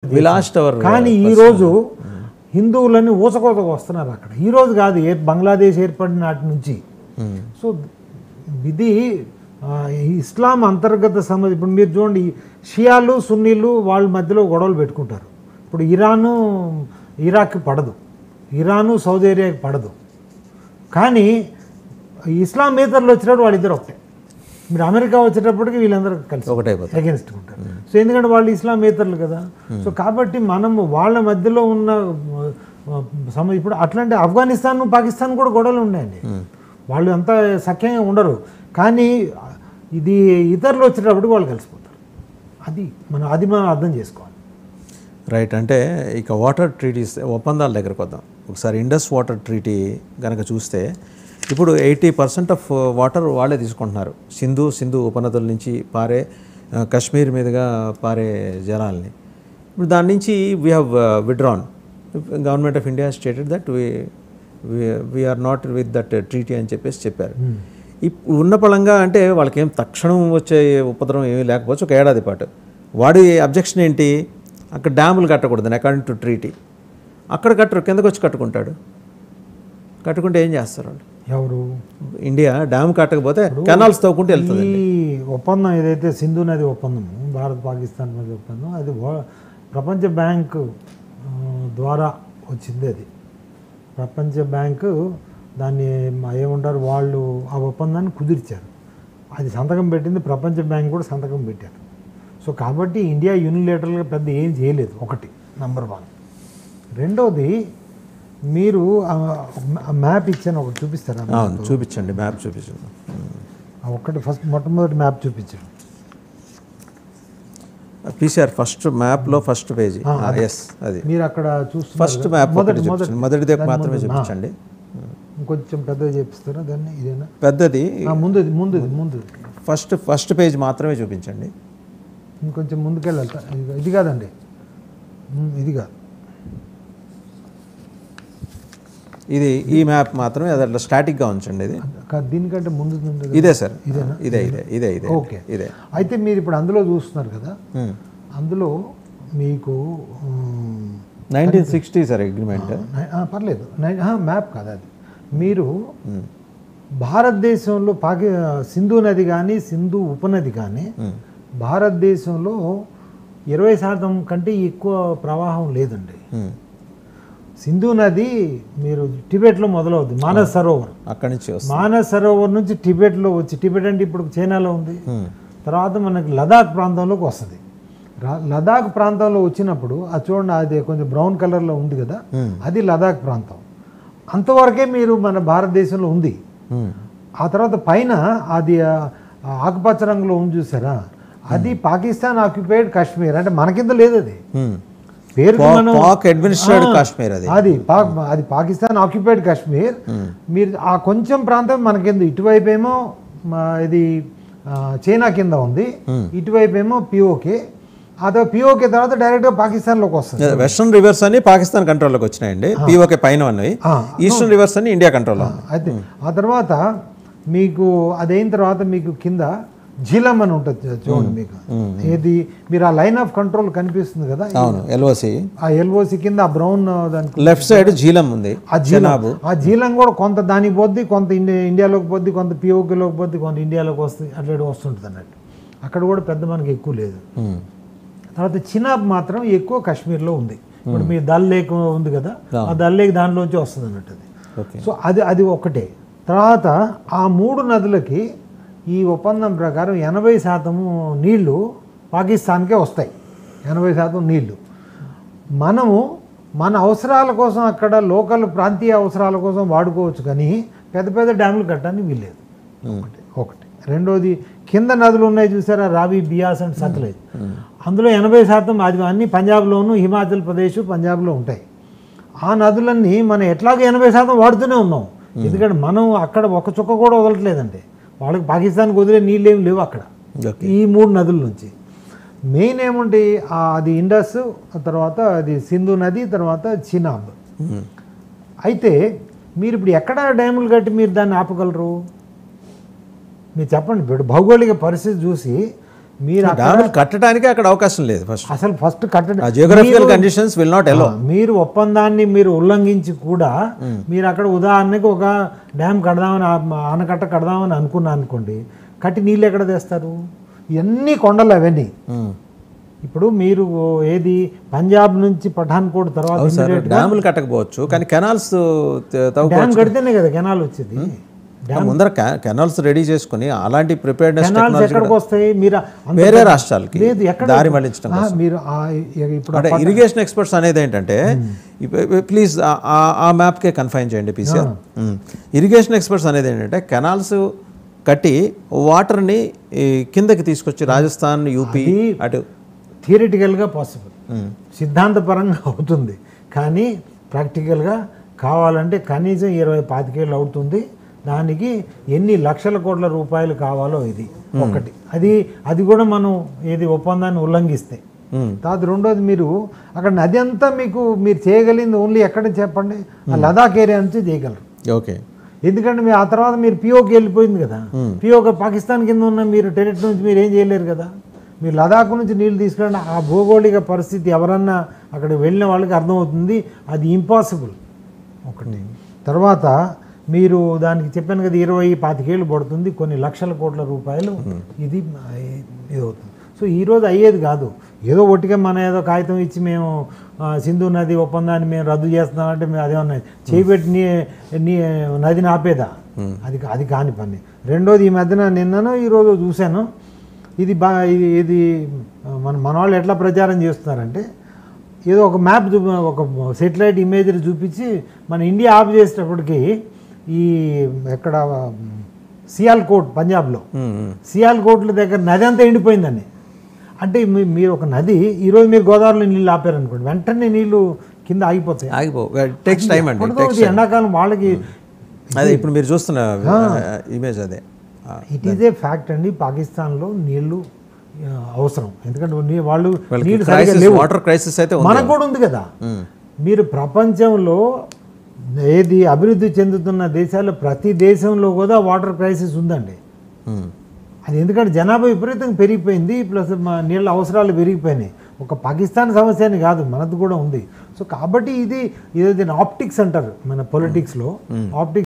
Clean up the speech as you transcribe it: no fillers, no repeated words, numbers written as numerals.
కానీ ఈరోజు హిందువులని ఊచకోతకు వస్తున్నారు అక్కడ. ఈరోజు కాదు, బంగ్లాదేశ్ ఏర్పడిన నాటి నుంచి. సో ఇది ఇస్లాం అంతర్గత సమస్య. ఇప్పుడు మీరు చూడండి, షియాలు సున్నీలు వాళ్ళ మధ్యలో గొడవలు పెట్టుకుంటారు. ఇప్పుడు ఇరాను ఇరాక్కి పడదు, ఇరాను సౌదీ అరేబియాకి పడదు. కానీ ఇస్లామేతరులు వచ్చినప్పుడు వాళ్ళిద్దరు ఒకటే. మీరు అమెరికా వచ్చేటప్పటికి వీళ్ళందరూ కలిసి ఒకటే అగెన్స్ట్ ఉంటారు. సో ఎందుకంటే వాళ్ళు ఇస్లామేతరులు కదా. సో కాబట్టి మనం వాళ్ళ మధ్యలో ఉన్న ఇప్పుడు అట్లాంటి ఆఫ్ఘనిస్తాన్ పాకిస్తాన్ కూడా గొడవలు ఉన్నాయండి. వాళ్ళు అంతా సఖ్యంగా ఉండరు. కానీ ఇది ఇతరులు వచ్చేటప్పటికి వాళ్ళు కలిసిపోతారు. అది మనం అర్థం చేసుకోవాలి. రైట్. అంటే ఇక వాటర్ ట్రీటీస్ ఒప్పందాల దగ్గరకు వద్దాం. ఒకసారి ఇండస్ వాటర్ ట్రీటీ కనుక చూస్తే ఇప్పుడు 80% ఆఫ్ వాటర్ వాళ్ళే తీసుకుంటున్నారు. సింధు ఉపనదుల నుంచి పారే కాశ్మీర్ మీదుగా పారే జలాల్ని. ఇప్పుడు దాని నుంచి we have withdrawn. Government of India stated that we are not with that treaty అని చెప్పారు. ఉన్న పళంగా అంటే వాళ్ళకి ఏం తక్షణం వచ్చే ఉపద్రవం ఏమీ లేకపోవచ్చు, ఒక ఏడాది పాటు. వాడి అబ్జెక్షన్ ఏంటి? అక్కడ డ్యాములు కట్టకూడదని అకార్డింగ్ టు ట్రీటీ. అక్కడ కట్టరు, కిందకు వచ్చి కట్టుకుంటాడు. కట్టుకుంటే ఏం చేస్తారు వాళ్ళు? ఎవరు? ఇండియా డ్యామ్ కట్టకపోతే కెనాల్స్ తవ్వుకుంటూ వెళ్తుంది. ఈ ఒప్పందం ఏదైతే సింధు నది ఒప్పందం, భారత్ పాకిస్తాన్ మధ్య ఒప్పందం, అది ప్రపంచ బ్యాంకు ద్వారా వచ్చింది. అది ప్రపంచ బ్యాంకు దాన్ని ఏమంటారు, వాళ్ళు ఆ ఒప్పందాన్ని కుదిర్చారు. అది సంతకం పెట్టింది ప్రపంచ బ్యాంక్ కూడా సంతకం పెట్టారు. సో కాబట్టి ఇండియా యూనిలేటరల్గా పెద్ద ఏం చేయలేదు. ఒకటి నంబర్ 1. రెండోది, మీరు మ్యాప్ ఇచ్చాను, ఒకటి చూపిస్తారా? చూపించండి, మ్యాప్ చూపించండి. ఒకటి మొట్టమొదటి మ్యాప్ చూపించండి. పీసీఆర్ ఫస్ట్ మ్యాప్లో ఫస్ట్ పేజీ. అది మీరు అక్కడ చూస్తే ఫస్ట్ మ్యాప్ మొదటిది మాత్రమే చూపించండి. ఇంకొంచెం పెద్దగా చూపిస్తారా దాన్ని? ఇదేనా పెద్దది? ముందు ఫస్ట్ పేజ్ మాత్రమే చూపించండి. ఇంకొంచెం ముందుకెళ్ళాలి. ఇది కాదండి, ఇది కాదు, ఇది ఈ మ్యాప్ మాత్రమే. అది అట్లా స్టాటిక్గా ఉంచండి. ఇది దీనికంటే ముందు ఇదే సార్. ఇదే ఓకే. ఇదే. అయితే మీరు ఇప్పుడు అందులో చూస్తున్నారు కదా, అందులో మీకు 1960 సార్ అగ్రిమెంట్. పర్లేదు, మ్యాప్ కాదు అది. మీరు భారతదేశంలో సింధు నది కానీ సింధు ఉపనది కానీ భారతదేశంలో 20% కంటే ఎక్కువ ప్రవాహం లేదండి. సింధు నది మీరు టిబెట్లో మొదలవుద్ది. మానస్ సరోవర్ అక్కడి నుంచి, మానస్ సరోవర్ నుంచి టిబెట్లో వచ్చి, టిబెట్ అంటే ఇప్పుడు చైనాలో ఉంది, తర్వాత మనకి లదాఖ్ ప్రాంతంలోకి వస్తుంది. లదాఖ్ ప్రాంతంలో వచ్చినప్పుడు అది చూడండి, అది కొంచెం బ్రౌన్ కలర్లో ఉంది కదా, అది లదాఖ్ ప్రాంతం. అంతవరకే మీరు మన భారతదేశంలో ఉంది. ఆ తర్వాత పైన అది ఆకుపచ్చ రంగులో ఉంది చూసారా, అది పాకిస్తాన్ ఆక్యుపైడ్ కాశ్మీర్. అంటే మన కింద లేదు, అది పేరు కాశ్మీర్, అది పాకిస్తాన్ ఆక్యుపైడ్ కాశ్మీర్. మీరు ఆ కొంచెం ప్రాంతం మన కింద, ఇటువైపు ఏమో ఇది చైనా కింద ఉంది, ఇటువైపు ఏమో పిఓకే. అదే పిఓకే తర్వాత డైరెక్ట్గా పాకిస్తాన్లోకి వస్తుంది. వెస్టర్న్ రివర్స్ అని పాకిస్తాన్ కంట్రోల్లోకి వచ్చినాయండి. పిఓకే పైన ఉన్నాయి, ఈస్టర్న్ రివర్స్ అని ఇండియా కంట్రోల్లో. అయితే ఆ తర్వాత మీకు అదైన తర్వాత మీకు కింద ఝీలం అని ఉంటుంది చూడండి. మీకు ఏది, మీరు ఆ లైన్ ఆఫ్ కంట్రోల్ కనిపిస్తుంది కదా, ఎల్ఓసి. ఆ ఎల్ఓసి కింద ఆ బ్రౌన్ దానికి లెఫ్ట్ సైడ్ ఝీలం ఉంది. ఆ ఝీలం కూడా కొంత దానికి పోద్ది, కొంత ఇండియాలోకి పోద్ది, కొంత పిఓకేలోకి పోద్ది, కొంత ఇండియాలోకి వస్తుంది, అట్లా వస్తుంటుంది అన్నట్టు. అక్కడ కూడా పెద్ద మనకి ఎక్కువ లేదు. తర్వాత చినాబ్ మాత్రం ఎక్కువ కాశ్మీర్లో ఉంది. ఇప్పుడు మీ దల్ లేక్ ఉంది కదా, ఆ దల్ లేక్ దాంట్లోంచి వస్తుంది అన్నట్టు అది. సో అది ఒకటే. తర్వాత ఆ 3 నదులకి ఈ ఒప్పందం ప్రకారం 80% నీళ్లు పాకిస్తాన్కే వస్తాయి. 80% నీళ్లు మనము మన అవసరాల కోసం, అక్కడ లోకల్ ప్రాంతీయ అవసరాల కోసం వాడుకోవచ్చు, కానీ పెద్ద పెద్ద డ్యాములు కట్టడానికి వీల్లేదు. ఒకటి. రెండోది, కింద నదులు ఉన్నాయి చూసారా, రావి, బియాస్ అండ్ సత్లెజ్. అందులో 80% అది అన్నీ పంజాబ్లోను, హిమాచల్ ప్రదేశ్, పంజాబ్లో ఉంటాయి. ఆ నదులన్నీ మనం ఎట్లాగో 80% వాడుతూనే ఉన్నాం. ఎందుకంటే మనం అక్కడ ఒక చుక్క కూడా వదలట్లేదండి. వాళ్ళకి పాకిస్తాన్కి వదిలే నీళ్ళు ఏమి లేవు అక్కడ, ఈ 3 నదుల నుంచి. మెయిన్ ఏముంటాయి, అది ఇండస్, తర్వాత అది సింధు నది, తర్వాత చినాబ్. అయితే మీరు ఇప్పుడు ఎక్కడ డ్యాములు కట్టి మీరు దాన్ని ఆపగలరు? మీరు చెప్పండి. ఇప్పుడు భౌగోళిక పరిస్థితి చూసి మీరు డ్యాములు కట్టడానికి అక్కడ అవకాశం లేదు అసలు ఫస్ట్ కట్టడం geographical conditions will not allow. మీరు ఒప్పందాన్ని మీరు ఉల్లంఘించి కూడా మీరు అక్కడ ఉదాహరణకి ఒక డ్యామ్ కడదామని ఆనకట్ట కడదామని అనుకోండి, కట్టి నీళ్ళు ఎక్కడ తెస్తారు? ఇవన్నీ కొండలు అవన్నీ. ఇప్పుడు మీరు ఏది పంజాబ్ నుంచి పఠాన్కోట్ తర్వాత డ్యాములు కట్టకపోవచ్చు, కానీ కెనాల్స్ డ్యామ్ కడితేనే కదా కెనాల్ వచ్చేది. ముందర కెనాల్స్ రెడీ చేసుకుని అలాంటి ప్రిపేర్నెస్ ఎక్కడికి వస్తాయి? మీరు వేరే రాష్ట్రాలకి దారి మళ్ళించడం. మీరు ఇప్పుడు అంటే ఇరిగేషన్ ఎక్స్పర్ట్స్ అనేది ఏంటంటే, ప్లీజ్ ఆ మ్యాప్కే కన్ఫైన్ చేయండి పీసీఆర్. ఇరిగేషన్ ఎక్స్పర్ట్స్ అనేది ఏంటంటే కెనాల్స్ కట్టి వాటర్ని కిందకి తీసుకొచ్చి రాజస్థాన్, యూపీ అటు థియరిటికల్గా పాసిబుల్, సిద్ధాంతపరంగా అవుతుంది. కానీ ప్రాక్టికల్గా కావాలంటే కనీసం 20-25 ఏళ్ళు అవుతుంది. దానికి ఎన్ని లక్షల కోట్ల రూపాయలు కావాలో ఇది ఒకటి. అది కూడా మనం ఏది ఒప్పందాన్ని ఉల్లంఘిస్తే. తర్వాత రెండోది, మీరు అక్కడ నది అంతా మీరు చేయగలిగింది ఓన్లీ ఎక్కడ చెప్పండి? ఆ లదాఖ్ ఏరియా నుంచి చేయగలరు. ఓకే. ఎందుకంటే ఆ తర్వాత మీరు పిఓకి వెళ్ళిపోయింది కదా. పిఓకి పాకిస్తాన్ కింద ఉన్న మీరు టెరిటరీ నుంచి మీరు ఏం చేయలేరు కదా. మీరు లదాఖ్ నుంచి నీళ్ళు తీసుకురండి, ఆ భౌగోళిక పరిస్థితి ఎవరన్నా అక్కడ వెళ్ళిన వాళ్ళకి అర్థమవుతుంది, అది ఇంపాసిబుల్ ఒకటి. తర్వాత మీరు దానికి చెప్పాను కదా 20-25 ఏళ్ళు పడుతుంది, కొన్ని లక్షల కోట్ల రూపాయలు ఇది అవుతుంది. సో ఈరోజు అయ్యేది కాదు. ఏదో ఒట్టిగా ఏదో కాగితం ఇచ్చి మేము సింధు నది ఒప్పందాన్ని మేము రద్దు చేస్తున్నామంటే మేము అదేమన్నా చేపెట్టి నీ నదిని ఆపేదా? అది కాని పని. రెండోది, ఈ మధ్యన నిన్నను ఈరోజు చూశాను, ఇది మన వాళ్ళు ఎట్లా ప్రచారం చేస్తున్నారంటే, ఏదో ఒక మ్యాప్ ఒక సెటిలైట్ ఇమేజ్ చూపించి మన ఇండియా ఆఫ్ చేసేటప్పటికి ఈ ఎక్కడ సియాల్కోట్ పంజాబ్లో సియాల్కోట్ల దగ్గర నది అంతా ఎండిపోయిందని. అంటే మీరు ఒక నది ఈరోజు మీరు గోదావరిలో నీళ్ళు ఆపారనుకోండి, వెంటనే నీళ్ళు కింద ఆగిపోతాయి. ఎండాకాలం వాళ్ళకి అదే ఇప్పుడు మీరు చూస్తున్న ఇమేజ్ అదే. ఇట్ ఈజ్ ఏ ఫ్యాక్ట్ అండి. పాకిస్తాన్లో నీళ్లు అవసరం, ఎందుకంటే వాళ్ళు నీళ్ళు సరిగ్గా లేవు. వాటర్ క్రైసిస్ అయితే మనకు కూడా ఉంది కదా. మీరు ప్రపంచంలో ఏది అభివృద్ధి చెందుతున్న దేశాల్లో ప్రతి దేశంలో కూడా వాటర్ క్రైసిస్ ఉందండి. అది ఎందుకంటే జనాభా విపరీతంగా పెరిగిపోయింది, ప్లస్ నీళ్ళ అవసరాలు పెరిగిపోయినాయి. ఒక పాకిస్తాన్ సమస్య అని కాదు, మనది కూడా ఉంది. సో కాబట్టి ఇది ఆప్టిక్స్ అంటారు మన పొలిటిక్స్లో. ఆప్టిక్స్